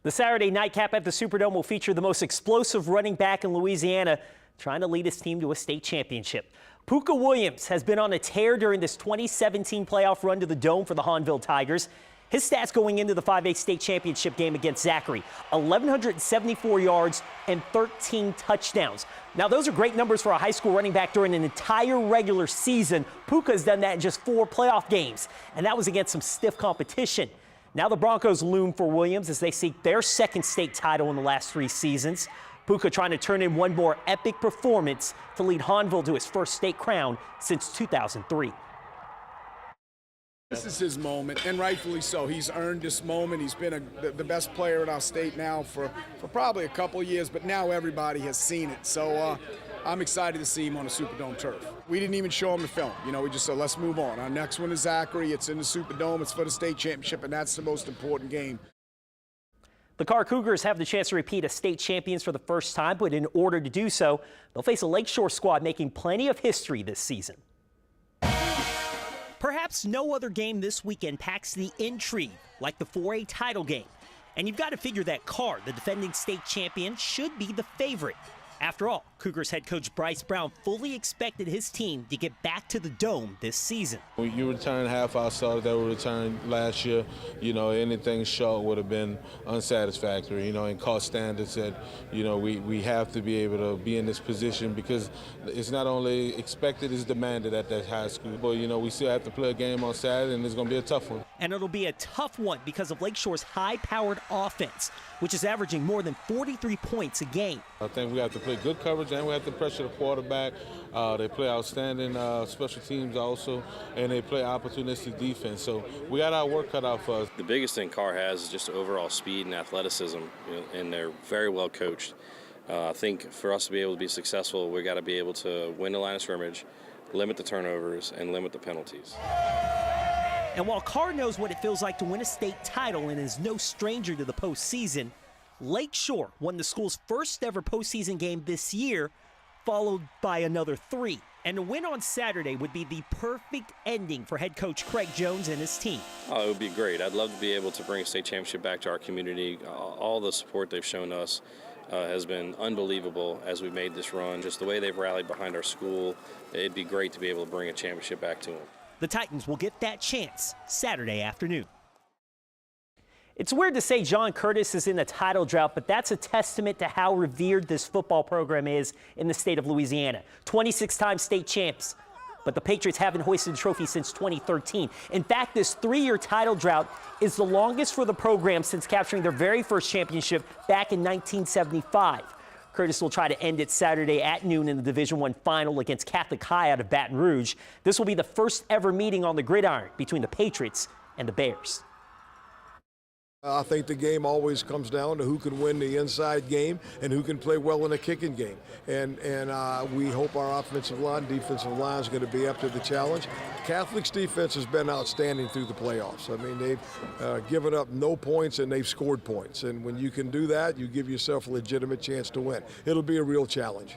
The Saturday nightcap at the Superdome will feature the most explosive running back in Louisiana, trying to lead his team to a state championship. Puka Williams has been on a tear during this 2017 playoff run to the Dome for the Hahnville Tigers. His stats going into the 5A state championship game against Zachary: 1,174 yards and 13 touchdowns. Now, those are great numbers for a high school running back during an entire regular season. Puka has done that in just 4 playoff games, and that was against some stiff competition. Now the Broncos loom for Williams as they seek their second state title in the last 3 seasons. Puka trying to turn in one more epic performance to lead Hahnville to his first state crown since 2003. This is his moment, and rightfully so. He's earned this moment. He's been the best player in our state now for probably a couple of years, but now everybody has seen it. So I'm excited to see him on the Superdome turf. We didn't even show him the film. You know, we just said, let's move on. Our next one is Zachary. It's in the Superdome. It's for the state championship, and that's the most important game. The Karr Cougars have the chance to repeat as state champions for the first time, but in order to do so, they'll face a Lakeshore squad making plenty of history this season. Perhaps no other game this weekend packs the intrigue like the 4A title game. And you've got to figure that Karr, the defending state champion, should be the favorite. After all, Cougars head coach Bryce Brown fully expected his team to get back to the Dome this season. When you return half our starters that were returned last year, you know, anything short would have been unsatisfactory, you know, and cost standards that, you know, we have to be able to be in this position because it's not only expected, it's demanded at that high school. But, you know, we still have to play a game on Saturday, and it's going to be a tough one. And it'll be a tough one because of Lakeshore's high-powered offense, which is averaging more than 43 points a game. I think we have to play good coverage and we have to pressure the quarterback. They play outstanding special teams also, and they play opportunistic defense. So we got our work cut out for us. The biggest thing Karr has is just overall speed and athleticism, you know, and they're very well coached. I think for us to be able to be successful, we got to be able to win the line of scrimmage, limit the turnovers, and limit the penalties. And while Karr knows what it feels like to win a state title and is no stranger to the postseason, Lakeshore won the school's first ever postseason game this year, followed by another 3. And a win on Saturday would be the perfect ending for head coach Craig Jones and his team. Oh, it would be great. I'd love to be able to bring a state championship back to our community. All the support they've shown us has been unbelievable as we've made this run. Just the way they've rallied behind our school, it'd be great to be able to bring a championship back to them. The Titans will get that chance Saturday afternoon. It's weird to say John Curtis is in the title drought, but that's a testament to how revered this football program is in the state of Louisiana. 26-time state champs, but the Patriots haven't hoisted the trophy since 2013. In fact, this 3-year title drought is the longest for the program since capturing their very first championship back in 1975. Curtis will try to end it Saturday at noon in the Division I final against Catholic High out of Baton Rouge. This will be the first ever meeting on the gridiron between the Patriots and the Bears. I think the game always comes down to who can win the inside game and who can play well in a kicking game. And we hope our offensive line, defensive line is going to be up to the challenge. Catholic's defense has been outstanding through the playoffs. I mean, they've given up no points and they've scored points. And when you can do that, you give yourself a legitimate chance to win. It'll be a real challenge.